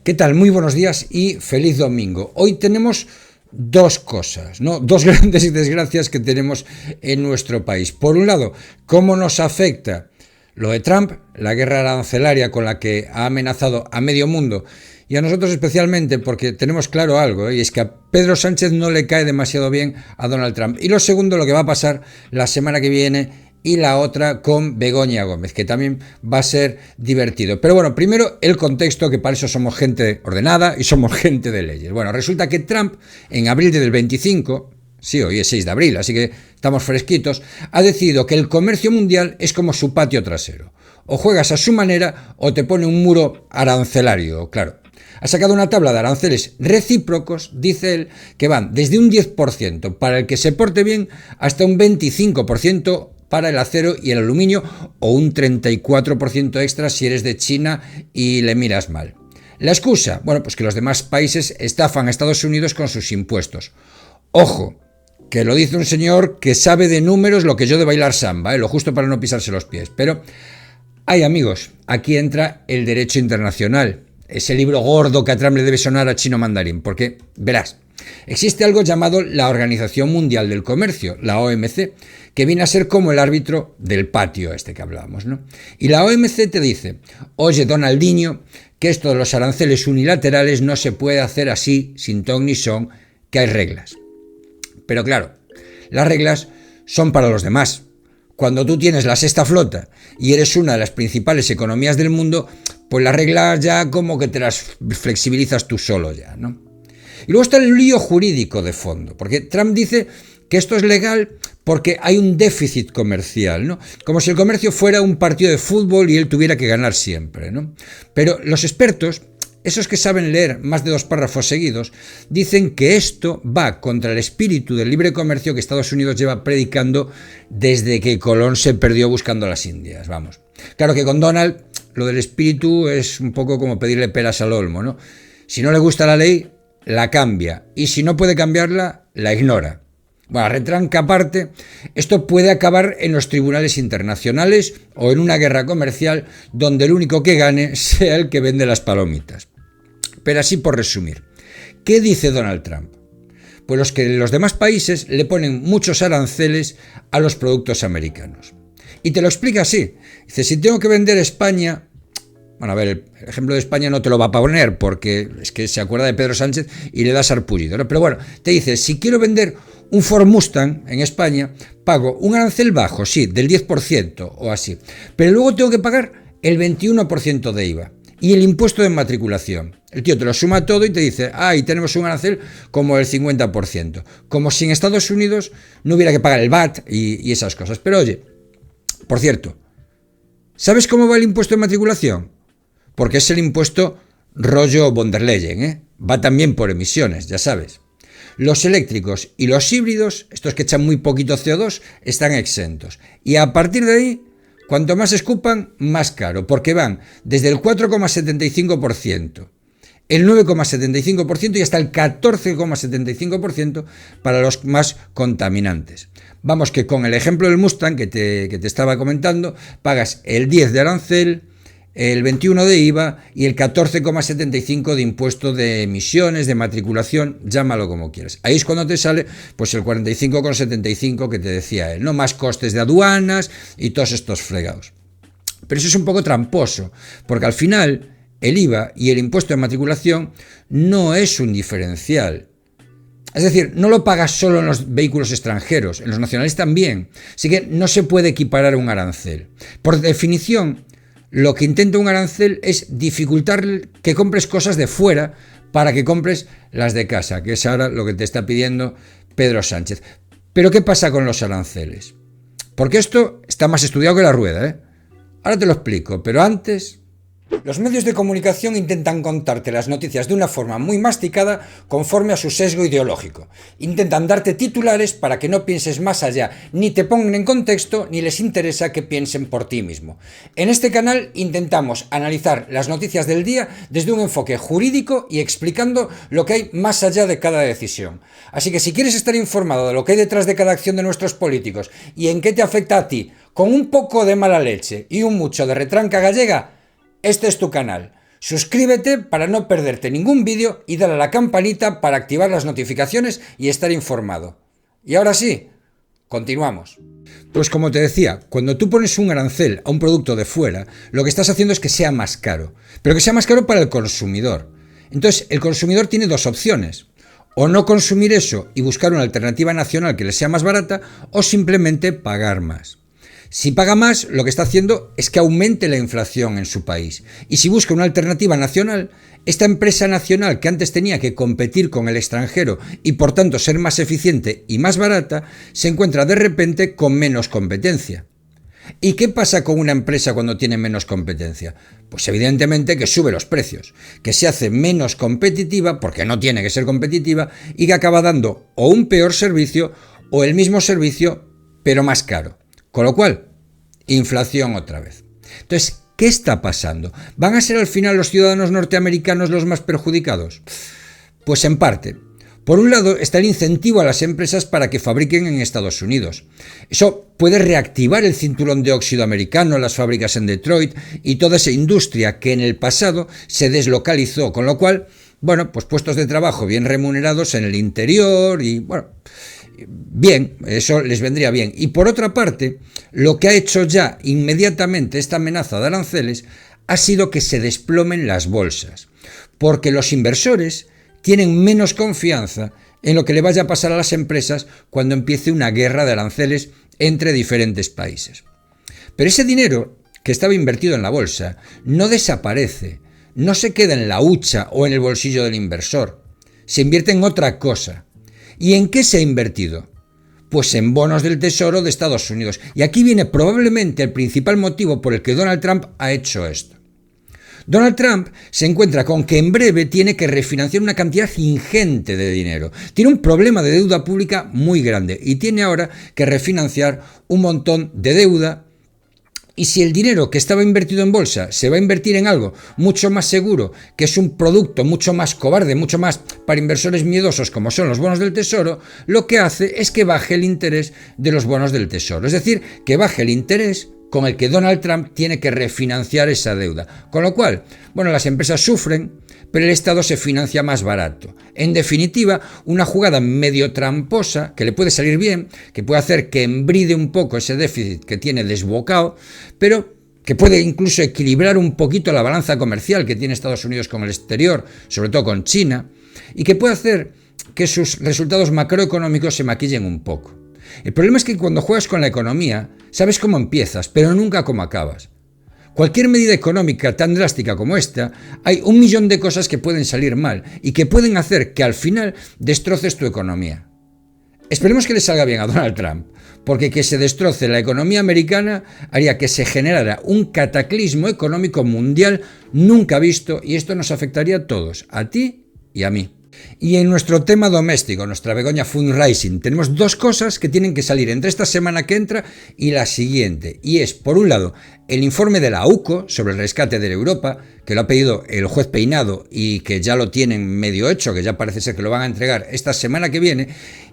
¿Qué tal? Muy buenos días y feliz domingo. Hoy tenemos dos cosas, ¿no? Dos grandes desgracias que tenemos en nuestro país. Por un lado, cómo nos afecta lo de Trump, la guerra arancelaria con la que ha amenazado a medio mundo y a nosotros especialmente, porque tenemos claro algo, y es que a Pedro Sánchez no le cae demasiado bien a Donald Trump. Y lo segundo, lo que va a pasar la semana que viene y la otra con Begoña Gómez, que también va a ser divertido. Pero bueno, primero el contexto, que para eso somos gente ordenada y somos gente de leyes. Bueno, resulta que Trump, en abril del 25, sí, hoy es 6 de abril, así que estamos fresquitos, ha decidido que el comercio mundial es como su patio trasero. O juegas a su manera o te pone un muro arancelario, claro. Ha sacado una tabla de aranceles recíprocos, dice él, que van desde un 10% para el que se porte bien hasta un 25% para el acero y el aluminio, o un 34% extra si eres de China y le miras mal. La excusa, bueno, pues que los demás países estafan a Estados Unidos con sus impuestos. Ojo, que lo dice un señor que sabe de números lo que yo de bailar samba, lo justo para no pisarse los pies. Pero, ay amigos, aquí entra el derecho internacional, ese libro gordo que a Trump le debe sonar a chino mandarín, porque, verás, existe algo llamado la Organización Mundial del Comercio, la OMC, que viene a ser como el árbitro del patio este que hablábamos, ¿no? Y la OMC te dice, oye Donaldinho, que esto de los aranceles unilaterales no se puede hacer así, sin ton ni son, que hay reglas. Pero claro, las reglas son para los demás. Cuando tú tienes la sexta flota y eres una de las principales economías del mundo, pues las reglas ya como que te las flexibilizas tú solo ya, ¿no? Y luego está el lío jurídico de fondo, porque Trump dice que esto es legal porque hay un déficit comercial, ¿no? Como si el comercio fuera un partido de fútbol y él tuviera que ganar siempre, ¿no? Pero los expertos, esos que saben leer más de 2 párrafos seguidos, dicen que esto va contra el espíritu del libre comercio que Estados Unidos lleva predicando desde que Colón se perdió buscando las Indias, vamos. Claro que con Donald lo del espíritu es un poco como pedirle peras al olmo, ¿no? Si no le gusta la ley, la cambia, y si no puede cambiarla, la ignora. Bueno, retranca aparte, esto puede acabar en los tribunales internacionales o en una guerra comercial donde el único que gane sea el que vende las palomitas. Pero así por resumir, ¿qué dice Donald Trump? Pues que los demás países le ponen muchos aranceles a los productos americanos. Y te lo explica así. Dice, si tengo que vender España... Bueno, a ver, el ejemplo de España no te lo va a poner porque es que se acuerda de Pedro Sánchez y le da sarpullido, ¿no? Pero bueno, te dice, si quiero vender un Ford Mustang en España, pago un arancel bajo, sí, del 10% o así, pero luego tengo que pagar el 21% de IVA y el impuesto de matriculación. El tío te lo suma todo y te dice, y tenemos un arancel como el 50%, como si en Estados Unidos no hubiera que pagar el VAT y esas cosas. Pero oye, por cierto, ¿sabes cómo va el impuesto de matriculación? Porque es el impuesto rollo von der Leyen, va también por emisiones, ya sabes. Los eléctricos y los híbridos, estos que echan muy poquito CO2, están exentos. Y a partir de ahí, cuanto más escupan, más caro, porque van desde el 4,75%, el 9,75% y hasta el 14,75% para los más contaminantes. Vamos, que con el ejemplo del Mustang que te estaba comentando, pagas el 10 de arancel, el 21 de IVA y el 14,75 de impuesto de emisiones, de matriculación, llámalo como quieras. Ahí es cuando te sale pues el 45,75 que te decía él, ¿no? Más costes de aduanas y todos estos fregados. Pero eso es un poco tramposo, porque al final el IVA y el impuesto de matriculación no es un diferencial. Es decir, no lo pagas solo en los vehículos extranjeros, en los nacionales también. Así que no se puede equiparar a un arancel. Por definición, lo que intenta un arancel es dificultar que compres cosas de fuera para que compres las de casa, que es ahora lo que te está pidiendo Pedro Sánchez. Pero ¿qué pasa con los aranceles? Porque esto está más estudiado que la rueda, ¿eh? Ahora te lo explico, pero antes... Los medios de comunicación intentan contarte las noticias de una forma muy masticada conforme a su sesgo ideológico. Intentan darte titulares para que no pienses más allá, ni te pongan en contexto, ni les interesa que piensen por ti mismo. En este canal intentamos analizar las noticias del día desde un enfoque jurídico y explicando lo que hay más allá de cada decisión. Así que si quieres estar informado de lo que hay detrás de cada acción de nuestros políticos y en qué te afecta a ti, con un poco de mala leche y un mucho de retranca gallega, este es tu canal. Suscríbete para no perderte ningún vídeo y dale a la campanita para activar las notificaciones y estar informado. Y ahora sí, continuamos. Pues como te decía, cuando tú pones un arancel a un producto de fuera, lo que estás haciendo es que sea más caro, pero que sea más caro para el consumidor. Entonces, el consumidor tiene dos opciones: o no consumir eso y buscar una alternativa nacional que le sea más barata, o simplemente pagar más. Si paga más, lo que está haciendo es que aumente la inflación en su país. Y si busca una alternativa nacional, esta empresa nacional que antes tenía que competir con el extranjero y por tanto ser más eficiente y más barata, se encuentra de repente con menos competencia. ¿Y qué pasa con una empresa cuando tiene menos competencia? Pues evidentemente que sube los precios, que se hace menos competitiva porque no tiene que ser competitiva y que acaba dando o un peor servicio o el mismo servicio pero más caro. Con lo cual, inflación otra vez. Entonces, ¿qué está pasando? ¿Van a ser al final los ciudadanos norteamericanos los más perjudicados? Pues en parte. Por un lado está el incentivo a las empresas para que fabriquen en Estados Unidos. Eso puede reactivar el cinturón de óxido americano, las fábricas en Detroit y toda esa industria que en el pasado se deslocalizó, con lo cual, bueno, pues puestos de trabajo bien remunerados en el interior y, bueno, bien, eso les vendría bien. Y por otra parte, lo que ha hecho ya inmediatamente esta amenaza de aranceles ha sido que se desplomen las bolsas, porque los inversores tienen menos confianza en lo que le vaya a pasar a las empresas cuando empiece una guerra de aranceles entre diferentes países. Pero ese dinero que estaba invertido en la bolsa no desaparece, no se queda en la hucha o en el bolsillo del inversor, se invierte en otra cosa. ¿Y en qué se ha invertido? Pues en bonos del Tesoro de Estados Unidos. Y aquí viene probablemente el principal motivo por el que Donald Trump ha hecho esto. Donald Trump se encuentra con que en breve tiene que refinanciar una cantidad ingente de dinero. Tiene un problema de deuda pública muy grande y tiene ahora que refinanciar un montón de deuda. Y si el dinero que estaba invertido en bolsa se va a invertir en algo mucho más seguro, que es un producto mucho más cobarde, mucho más para inversores miedosos como son los bonos del Tesoro, lo que hace es que baje el interés de los bonos del Tesoro. Es decir, que baje el interés con el que Donald Trump tiene que refinanciar esa deuda. Con lo cual, bueno, las empresas sufren, pero el Estado se financia más barato. En definitiva, una jugada medio tramposa, que le puede salir bien, que puede hacer que embride un poco ese déficit que tiene desbocado, pero que puede incluso equilibrar un poquito la balanza comercial que tiene Estados Unidos con el exterior, sobre todo con China, y que puede hacer que sus resultados macroeconómicos se maquillen un poco. El problema es que cuando juegas con la economía, sabes cómo empiezas, pero nunca cómo acabas. Cualquier medida económica tan drástica como esta, hay 1.000.000 de cosas que pueden salir mal y que pueden hacer que al final destroces tu economía. Esperemos que le salga bien a Donald Trump, porque que se destroce la economía americana haría que se generara un cataclismo económico mundial nunca visto y esto nos afectaría a todos, a ti y a mí. Y en nuestro tema doméstico, nuestra Begoña Fundraising, tenemos dos cosas que tienen que salir entre esta semana que entra y la siguiente. Y es, por un lado, el informe de la UCO sobre el rescate de Europa, que lo ha pedido el juez Peinado y que ya lo tienen medio hecho, que ya parece ser que lo van a entregar esta semana que viene.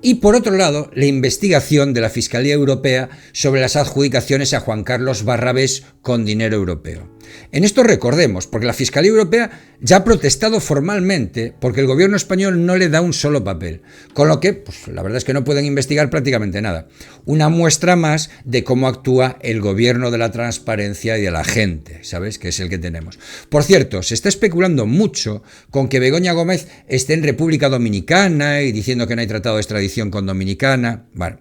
Y por otro lado, la investigación de la Fiscalía Europea sobre las adjudicaciones a Juan Carlos Barrabés con dinero europeo. En esto recordemos, porque la Fiscalía Europea ya ha protestado formalmente porque el gobierno español no le da un solo papel, con lo que, pues la verdad es que no pueden investigar prácticamente nada. Una muestra más de cómo actúa el gobierno de la transparencia y de la gente, ¿sabes? Que es el que tenemos. Por cierto, se está especulando mucho con que Begoña Gómez esté en República Dominicana y diciendo que no hay tratado de extradición con Dominicana. Bueno,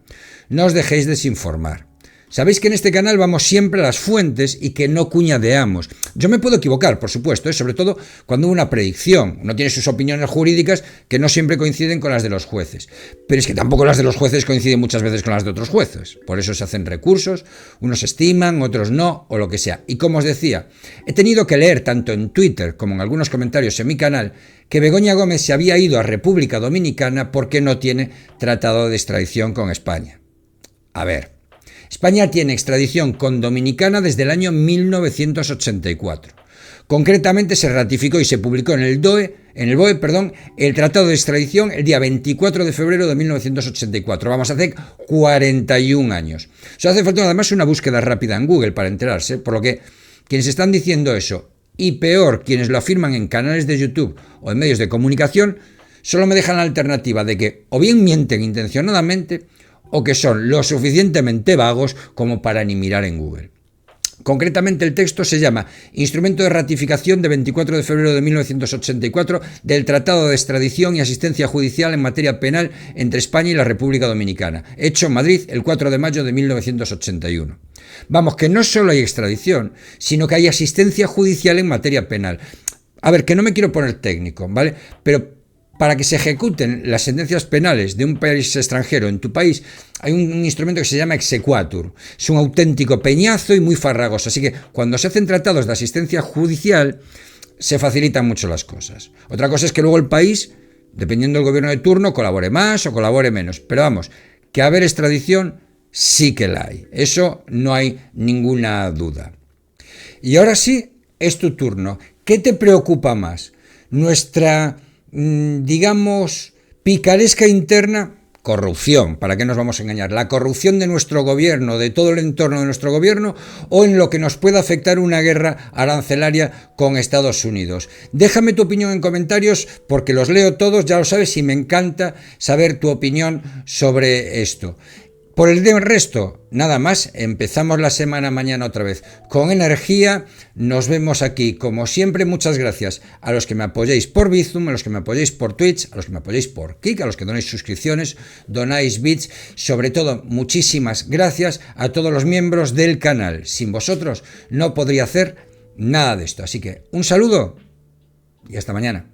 no os dejéis desinformar. Sabéis que en este canal vamos siempre a las fuentes y que no cuñadeamos. Yo me puedo equivocar, por supuesto, sobre todo cuando hubo una predicción. Uno tiene sus opiniones jurídicas que no siempre coinciden con las de los jueces. Pero es que tampoco las de los jueces coinciden muchas veces con las de otros jueces. Por eso se hacen recursos, unos estiman, otros no, o lo que sea. Y como os decía, he tenido que leer tanto en Twitter como en algunos comentarios en mi canal que Begoña Gómez se había ido a República Dominicana porque no tiene tratado de extradición con España. A ver, España tiene extradición con Dominicana desde el año 1984. Concretamente se ratificó y se publicó en el BOE, el Tratado de Extradición el día 24 de febrero de 1984. Vamos a hacer 41 años. O sea, hace falta además una búsqueda rápida en Google para enterarse, por lo que quienes están diciendo eso y peor quienes lo afirman en canales de YouTube o en medios de comunicación, solo me dejan la alternativa de que o bien mienten intencionadamente o que son lo suficientemente vagos como para ni mirar en Google. Concretamente, el texto se llama Instrumento de ratificación de 24 de febrero de 1984 del Tratado de Extradición y Asistencia Judicial en materia penal entre España y la República Dominicana, hecho en Madrid el 4 de mayo de 1981. Vamos, que no solo hay extradición, sino que hay asistencia judicial en materia penal. A ver, que no me quiero poner técnico, ¿vale? Pero para que se ejecuten las sentencias penales de un país extranjero en tu país, hay un instrumento que se llama exequatur. Es un auténtico peñazo y muy farragoso. Así que cuando se hacen tratados de asistencia judicial, se facilitan mucho las cosas. Otra cosa es que luego el país, dependiendo del gobierno de turno, colabore más o colabore menos. Pero vamos, que haber extradición sí que la hay. Eso no hay ninguna duda. Y ahora sí, es tu turno. ¿Qué te preocupa más? Nuestra, digamos, picaresca interna, corrupción, ¿para qué nos vamos a engañar? La corrupción de nuestro gobierno, de todo el entorno de nuestro gobierno, o en lo que nos pueda afectar una guerra arancelaria con Estados Unidos. Déjame tu opinión en comentarios porque los leo todos, ya lo sabes, y me encanta saber tu opinión sobre esto. Por el resto, nada más, empezamos la semana mañana otra vez con energía, nos vemos aquí, como siempre, muchas gracias a los que me apoyáis por Bizum, a los que me apoyáis por Twitch, a los que me apoyáis por Kik, a los que donáis suscripciones, donáis bits, sobre todo, muchísimas gracias a todos los miembros del canal, sin vosotros no podría hacer nada de esto, así que un saludo y hasta mañana.